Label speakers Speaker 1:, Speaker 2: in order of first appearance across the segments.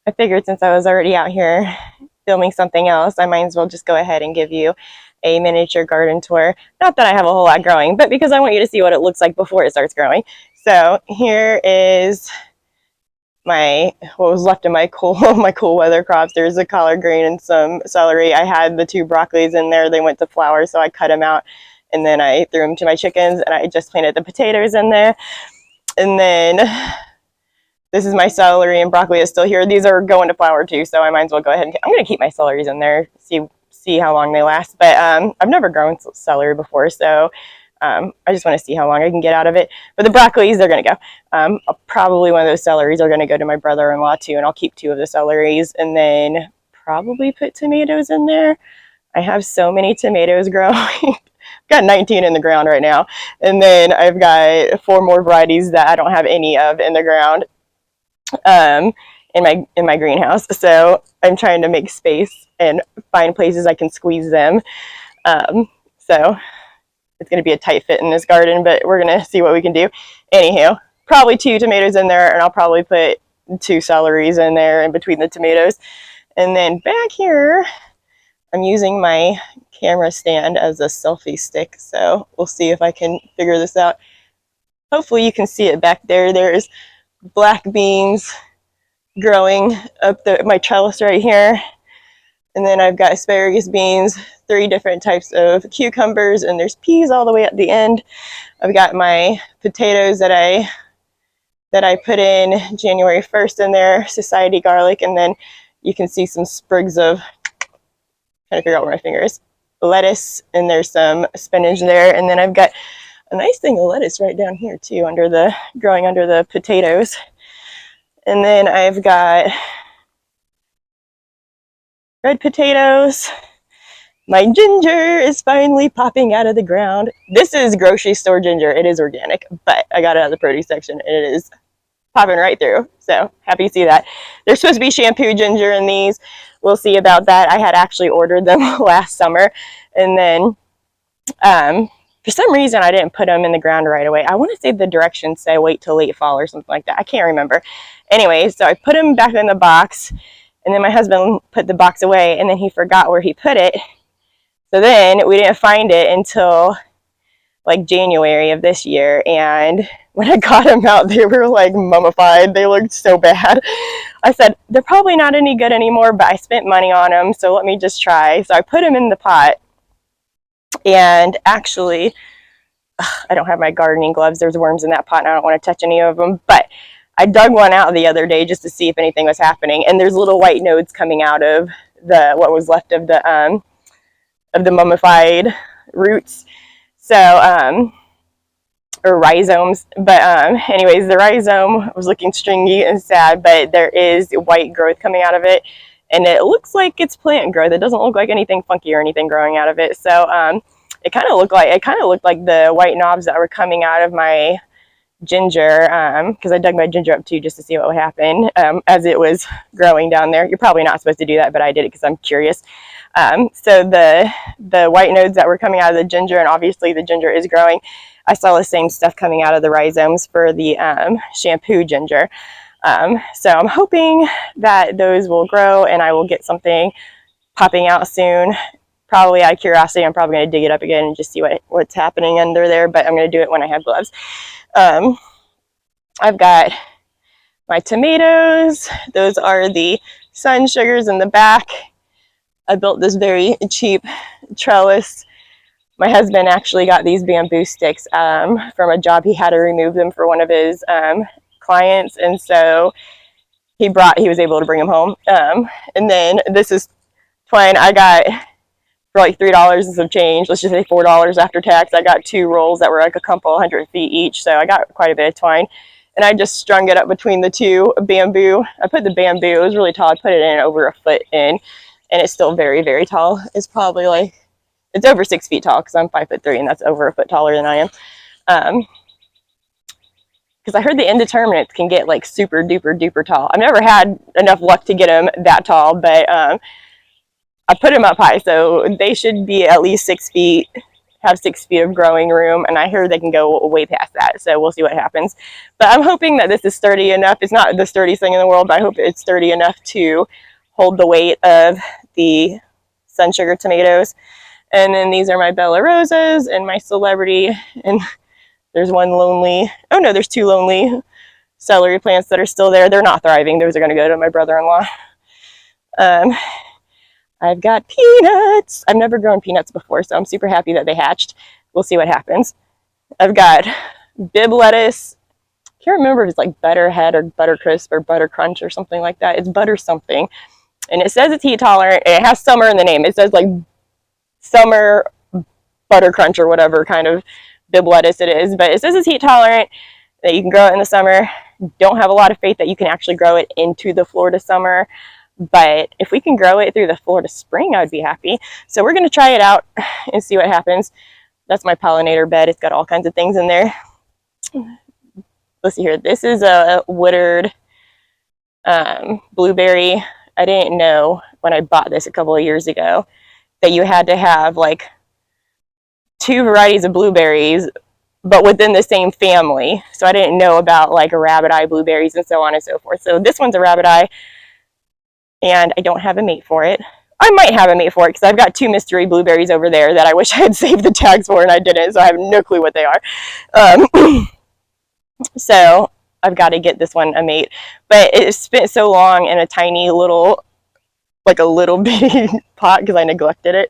Speaker 1: I figured since I was already out here filming something else, I might as well just go ahead and give you a miniature garden tour. Not that I have a whole lot growing, but because I want you to see what it looks like before it starts growing. So here is what was left of my cool weather crops. There's a collard green and some celery. I had the 2 broccolis in there. They went to flower, so I cut them out and then I threw them to my chickens, and I just planted the potatoes in there. And then this is my celery, and broccoli is still here. These are going to flower too, so I might as well go ahead and I'm going to keep my celeries in there, see how long they last. But I've never grown celery before, so I just want to see how long I can get out of it. But the broccolis, they're going to go. Probably one of those celeries are going to go to my brother-in-law too, and I'll keep 2 of the celeries, and then probably put tomatoes in there. I have so many tomatoes growing. I've got 19 in the ground right now, and then I've got 4 more varieties that I don't have any of in the ground in my greenhouse. So I'm trying to make space and find places I can squeeze them. So it's going to be a tight fit in this garden, but we're going to see what we can do. Anywho, probably 2 tomatoes in there, and I'll probably put 2 celeries in there in between the tomatoes. And then back here, I'm using my camera stand as a selfie stick, so we'll see if I can figure this out. Hopefully you can see it back there. There's black beans growing up my trellis right here. And then I've got asparagus beans, 3 different types of cucumbers, and there's peas all the way at the end. I've got my potatoes that I put in January 1st in there, society garlic, and then you can see some sprigs of, trying to figure out where my finger is, lettuce, and there's some spinach there. And then I've got a nice thing of lettuce right down here too, growing under the potatoes. And then I've got red potatoes. My ginger is finally popping out of the ground. This is grocery store ginger. It is organic, but I got it out of the produce section, and it is popping right through. So happy to see that. There's supposed to be shampoo ginger in these. We'll see about that. I had actually ordered them last summer, and then for some reason I didn't put them in the ground right away. I want to say the directions say wait till late fall or something like that. I can't remember. Anyway, so I put them back in the box, and then my husband put the box away, and then he forgot where he put it. So then we didn't find it until like January of this year, and when I got them out, they were like mummified. They looked so bad. I said, they're probably not any good anymore, but I spent money on them, so let me just try. So I put them in the pot, and actually, I don't have my gardening gloves. There's worms in that pot, and I don't want to touch any of them, but I dug one out the other day just to see if anything was happening, and there's little white nodes coming out of what was left of the mummified roots. So, or rhizomes. But anyways, the rhizome was looking stringy and sad, but there is white growth coming out of it, and it looks like it's plant growth. It doesn't look like anything funky or anything growing out of it. So it kind of looked like the white knobs that were coming out of my ginger, because I dug my ginger up too just to see what would happen as it was growing down there. You're probably not supposed to do that, but I did it because I'm curious. So the white nodes that were coming out of the ginger, and obviously the ginger is growing, I saw the same stuff coming out of the rhizomes for the shampoo ginger. So I'm hoping that those will grow and I will get something popping out soon. Probably out of curiosity, I'm probably going to dig it up again and just see what's happening under there, but I'm going to do it when I have gloves. I've got my tomatoes. Those are the sun sugars in the back. I built this very cheap trellis. My husband actually got these bamboo sticks from a job. He had to remove them for one of his clients, and so he was able to bring them home. And then this is twine I got for like $3 and some change. Let's just say $4 after tax. I got 2 rolls that were like a couple hundred feet each, so I got quite a bit of twine. And I just strung it up between the 2 bamboo. I put the bamboo, it was really tall. I put it in over a foot in, and it's still very, very tall. It's probably like, it's over 6 feet tall because I'm 5'3", and that's over a foot taller than I am. Because I heard the indeterminates can get like super duper duper tall. I've never had enough luck to get them that tall, but I put them up high, so they should be at least 6 feet, have 6 feet of growing room, and I hear they can go way past that, so we'll see what happens. But I'm hoping that this is sturdy enough. It's not the sturdiest thing in the world, but I hope it's sturdy enough to hold the weight of the Sun Sugar tomatoes. And then these are my Bella Rosas and my Celebrity, and there's one lonely, oh no, there's 2 lonely celery plants that are still there. They're not thriving. Those are going to go to my brother-in-law. I've got peanuts. I've never grown peanuts before, so I'm super happy that they hatched. We'll see what happens. I've got Bib lettuce. I can't remember if it's like Butterhead or Buttercrisp or Butter Crunch or something like that. It's butter something. And it says it's heat tolerant, and it has summer in the name. It says like summer Butter Crunch or whatever kind of Bib lettuce it is. But it says it's heat tolerant, that you can grow it in the summer. Don't have a lot of faith that you can actually grow it into the Florida summer. But if we can grow it through the Florida spring, I'd be happy. So we're going to try it out and see what happens. That's my pollinator bed. It's got all kinds of things in there. Let's see here. This is a Woodard blueberry. I didn't know when I bought this a couple of years ago that you had to have like 2 varieties of blueberries, but within the same family. So I didn't know about like rabbit eye blueberries and so on and so forth. So this one's a rabbit eye, and I don't have a mate for it. I might have a mate for it because I've got 2 mystery blueberries over there that I wish I had saved the tags for and I didn't, so I have no clue what they are. So I've got to get this one a mate. But it spent so long in a tiny little, like a little bitty pot because I neglected it,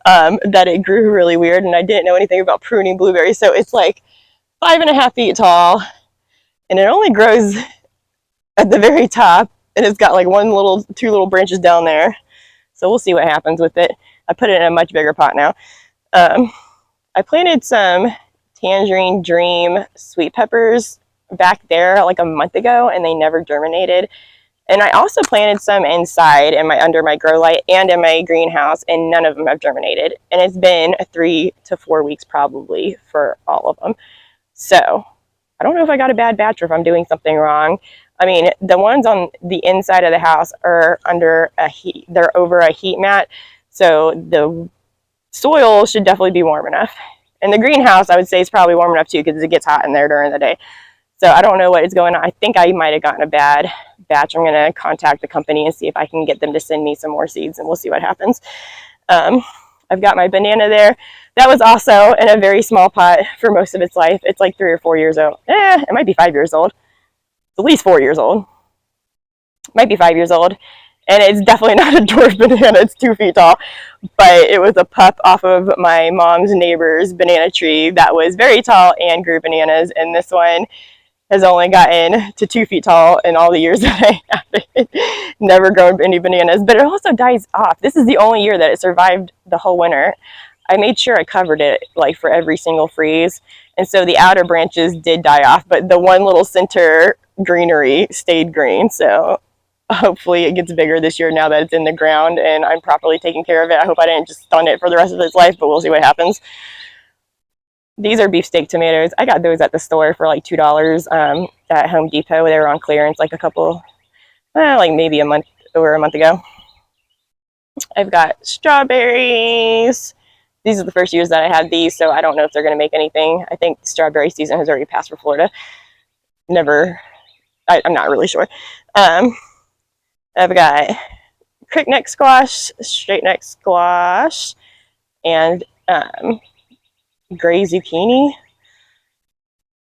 Speaker 1: that it grew really weird, and I didn't know anything about pruning blueberries. So it's like 5.5 feet tall, and it only grows at the very top, and it's got like 2 little branches down there. So we'll see what happens with it. I put it in a much bigger pot now. I planted some Tangerine Dream sweet peppers back there like a month ago, and they never germinated. And I also planted some inside in under my grow light and in my greenhouse, and none of them have germinated. And it's been 3 to 4 weeks probably for all of them. So I don't know if I got a bad batch or if I'm doing something wrong. I mean, the ones on the inside of the house are they're over a heat mat, so the soil should definitely be warm enough. And the greenhouse, I would say, is probably warm enough too because it gets hot in there during the day. So I don't know what is going on. I think I might have gotten a bad batch. I'm going to contact the company and see if I can get them to send me some more seeds, and we'll see what happens. I've got my banana there. That was also in a very small pot for most of its life. It's like 3 or 4 years old. It might be 5 years old. It's at least 4 years old. Might be 5 years old. And it's definitely not a dwarf banana. It's 2 feet tall. But it was a pup off of my mom's neighbor's banana tree that was very tall and grew bananas. And this one has only gotten to 2 feet tall in all the years that I have it. Never grown any bananas. But it also dies off. This is the only year that it survived the whole winter. I made sure I covered it like for every single freeze. And so the outer branches did die off, but the one little center greenery stayed green. So hopefully it gets bigger this year now that it's in the ground and I'm properly taking care of it. I hope I didn't just stun it for the rest of its life, but we'll see what happens. These are beefsteak tomatoes. I got those at the store for like $2 at Home Depot. They were on clearance like like maybe a month ago. I've got strawberries. These are the first years that I had these, so I don't know if they're going to make anything. I think strawberry season has already passed for Florida. I'm not really sure. I've got crickneck squash, straight neck squash, and gray zucchini.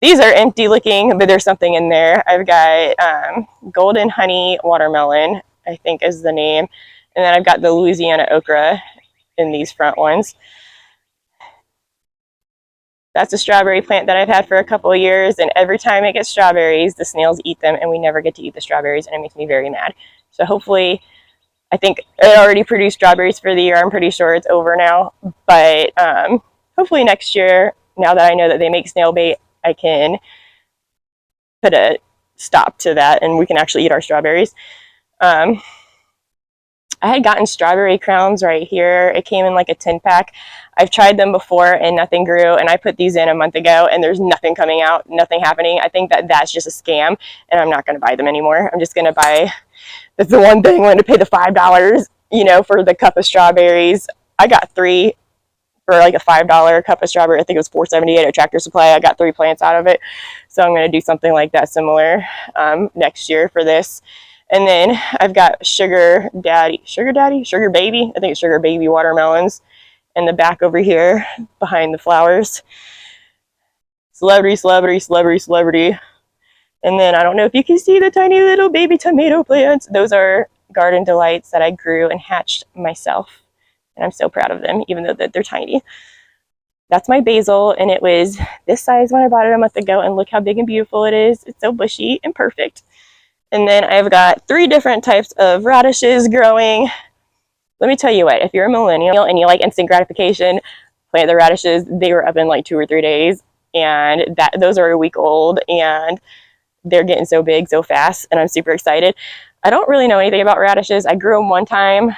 Speaker 1: These are empty looking, but there's something in there. I've got golden honey watermelon, I think is the name. And then I've got the Louisiana okra in these front ones. That's a strawberry plant that I've had for a couple of years, and every time it gets strawberries, the snails eat them, and we never get to eat the strawberries, and it makes me very mad. So hopefully, I think it already produced strawberries for the year. I'm pretty sure it's over now, but hopefully next year, now that I know that they make snail bait, I can put a stop to that, and we can actually eat our strawberries. I had gotten strawberry crowns right here. It came in like a 10-pack. I've tried them before and nothing grew, and I put these in a month ago and there's nothing coming out, nothing happening. I think that that's just a scam, and I'm not going to buy them anymore. I'm just going to buy, that's the one thing, I'm going to pay the $5, you know, for the cup of strawberries. I got 3 for like a $5 cup of strawberry. I think it was $4.78 at Tractor Supply. I got 3 plants out of it. So I'm going to do something like that similar next year for this. And then I've got Sugar Baby, I think it's Sugar Baby watermelons in the back over here behind the flowers. Celebrity. And then I don't know if you can see the tiny little baby tomato plants. Those are Garden Delights that I grew and hatched myself. And I'm so proud of them, even though they're tiny. That's my basil, and it was this size when I bought it a month ago, and look how big and beautiful it is. It's so bushy and perfect. And then I've got 3 different types of radishes growing. Let me tell you what, if you're a millennial and you like instant gratification, plant the radishes. They were up in like 2 or 3 days, and those are a week old, and they're getting so big so fast, and I'm super excited. I don't really know anything about radishes. I grew them one time,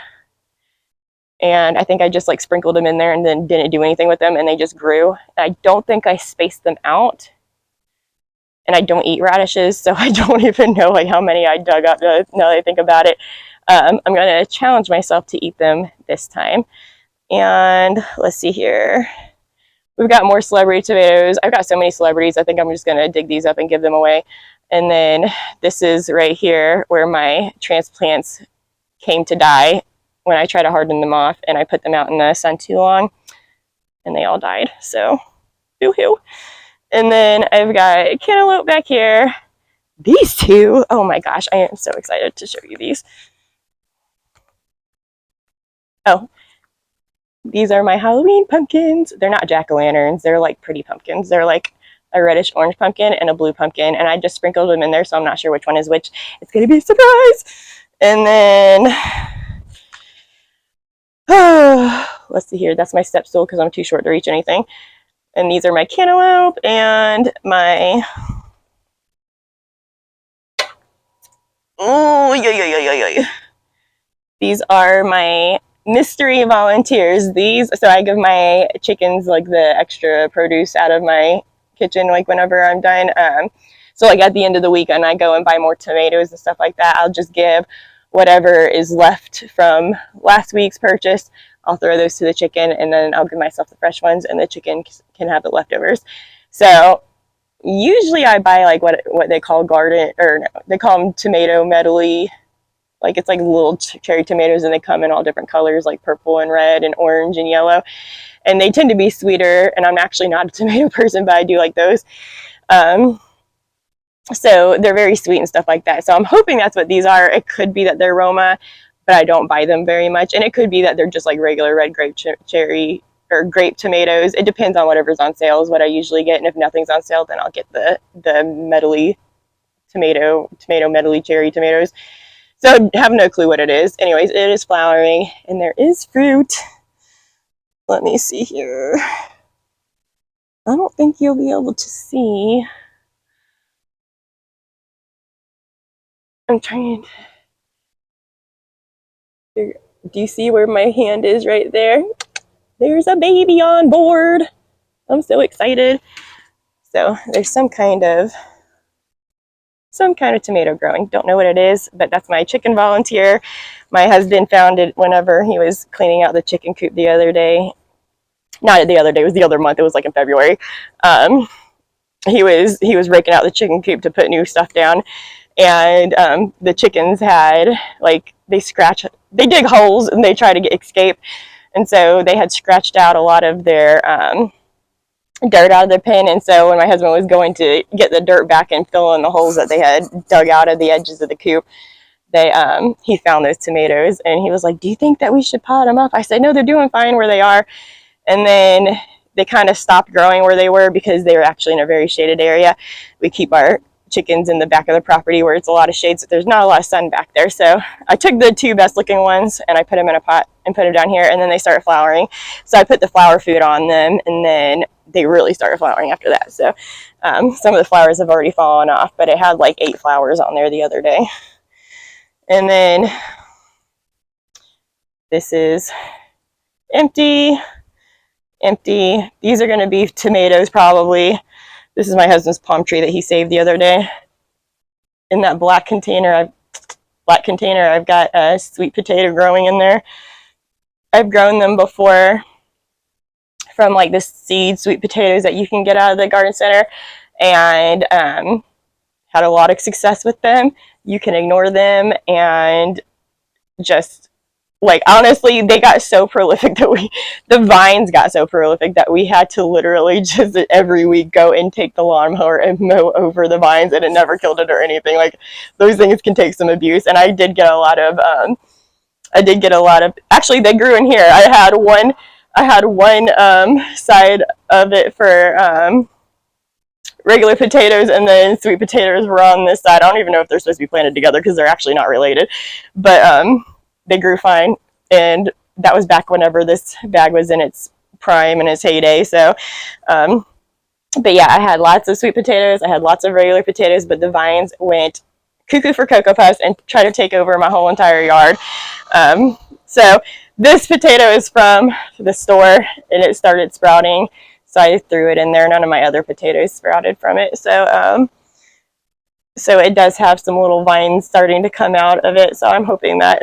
Speaker 1: and I think I just like sprinkled them in there and then didn't do anything with them, and they just grew. And I don't think I spaced them out. And I don't eat radishes, so I don't even know like how many I dug up now that I think about it. I'm going to challenge myself to eat them this time. And let's see here. We've got more celebrity tomatoes. I've got so many celebrities. I think I'm just going to dig these up and give them away. And then this is right here where my transplants came to die when I tried to harden them off, and I put them out in the sun too long, and they all died. So, boo-hoo. And then I've got cantaloupe back here. These 2, oh my gosh, I am so excited to show you these. Oh, these are my Halloween pumpkins. They're not jack-o'-lanterns. They're like pretty pumpkins. They're like a reddish orange pumpkin and a blue pumpkin, and I just sprinkled them in there, so I'm not sure which one is which. It's going to be a surprise. And then, let's see here. That's my step stool because I'm too short to reach anything. And these are my cantaloupe and my, these are my mystery volunteers. So I give my chickens like the extra produce out of my kitchen like whenever I'm done. So like at the end of the week, and I go and buy more tomatoes and stuff like that, I'll just give whatever is left from last week's purchase. I'll throw those to the chicken, and then I'll give myself the fresh ones, and the chicken can have the leftovers. So usually I buy like what they call they call them tomato medley. Like it's like little cherry tomatoes, and they come in all different colors, like purple and red and orange and yellow. And they tend to be sweeter, and I'm actually not a tomato person, but I do like those. So they're very sweet and stuff like that. So I'm hoping that's what these are. It could be that they're Roma, but I don't buy them very much. And it could be that they're just like regular red grape cherry or grape tomatoes. It depends on whatever's on sale is what I usually get. And if nothing's on sale, then I'll get the medley tomato medley cherry tomatoes. So I have no clue what it is. Anyways, it is flowering, and there is fruit. Let me see here. I don't think you'll be able to see. I'm trying to, do you see where my hand is right there? There's a baby on board. I'm so excited. So there's some kind of tomato growing. Don't know what it is, but that's my chicken volunteer. My husband found it whenever he was cleaning out the chicken coop the other day. Not the other day, it was the other month. It was like in February. He was raking out the chicken coop to put new stuff down. And the chickens had, like, they dig holes and they try to escape. And so they had scratched out a lot of their dirt out of their pen. And so when my husband was going to get the dirt back and fill in the holes that they had dug out of the edges of the coop, he found those tomatoes, and he was like, do you think that we should pot them up? I said, no, they're doing fine where they are. And then they kind of stopped growing where they were because they were actually in a very shaded area. We keep our chickens in the back of the property where it's a lot of shade, so there's not a lot of sun back there. So I took the 2 best looking ones and I put them in a pot and put them down here, and then they started flowering. So I put the flower food on them, and then they really started flowering after that. So some of the flowers have already fallen off, but it had like 8 flowers on there the other day. And then this is empty. These are going to be tomatoes probably. This is my husband's palm tree that he saved the other day. In that black container, I've got a sweet potato growing in there. I've grown them before from like the seed sweet potatoes that you can get out of the garden center, and had a lot of success with them. You can ignore them, and just like, honestly, they got so prolific that the vines got so prolific that we had to literally just every week go and take the lawnmower and mow over the vines, and it never killed it or anything. Like, those things can take some abuse. And I did get a lot of actually, they grew in here. I had one side of it for regular potatoes, and then sweet potatoes were on this side. I don't even know if they're supposed to be planted together because they're actually not related, but they grew fine. And that was back whenever this bag was in its prime and its heyday. So but yeah, I had lots of sweet potatoes, I had lots of regular potatoes, but the vines went cuckoo for Cocoa Puffs and tried to take over my whole entire yard. So this potato is from the store, and it started sprouting, so I threw it in there. None of my other potatoes sprouted from it. So so it does have some little vines starting to come out of it, so I'm hoping that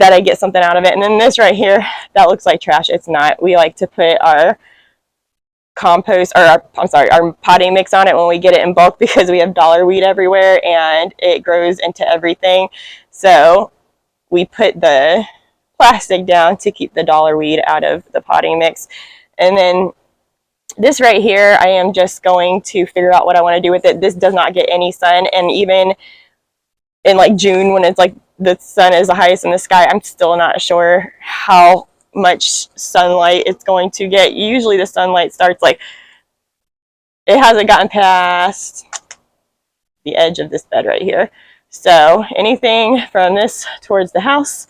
Speaker 1: I get something out of it. And then this right here, that looks like trash. It's not. We like to put our compost, or our potting mix on it when we get it in bulk, because we have dollar weed everywhere and it grows into everything. So we put the plastic down to keep the dollar weed out of the potting mix. And then this right here, I am just going to figure out what I want to do with it. This does not get any sun, and even in like June, when it's like the sun is the highest in the sky, I'm still not sure how much sunlight it's going to get. Usually the sunlight starts, like, it hasn't gotten past the edge of this bed right here. So anything from this towards the house,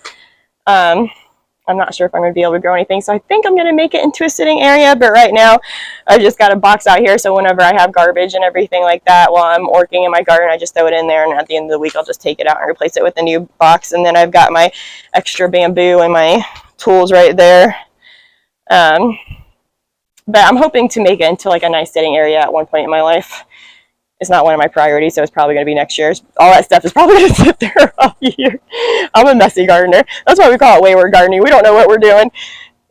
Speaker 1: I'm not sure if I'm going to be able to grow anything, so I think I'm going to make it into a sitting area. But right now, I've just got a box out here, so whenever I have garbage and everything like that while I'm working in my garden, I just throw it in there, and at the end of the week, I'll just take it out and replace it with a new box. And then I've got my extra bamboo and my tools right there. But I'm hoping to make it into like a nice sitting area at one point in my life. It's not one of my priorities, so it's probably going to be next year's. All that stuff is probably going to sit there all year. I'm a messy gardener. That's why we call it wayward gardening. We don't know what we're doing.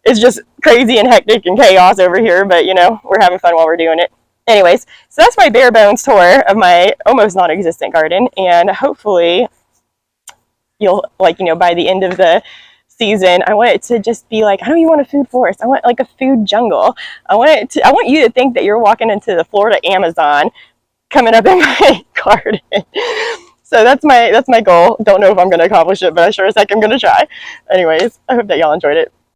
Speaker 1: It's just crazy and hectic and chaos over here, but, you know, we're having fun while we're doing it. Anyways, so that's my bare bones tour of my almost non-existent garden, and hopefully you'll, like, you know, by the end of the season, I want it to just be like, I don't even want a food forest. I want like a food jungle. I want you to think that you're walking into the Florida Amazon coming up in my garden. So that's my goal. Don't know if I'm going to accomplish it, but I sure as heck I'm going to try. Anyways, I hope that y'all enjoyed it.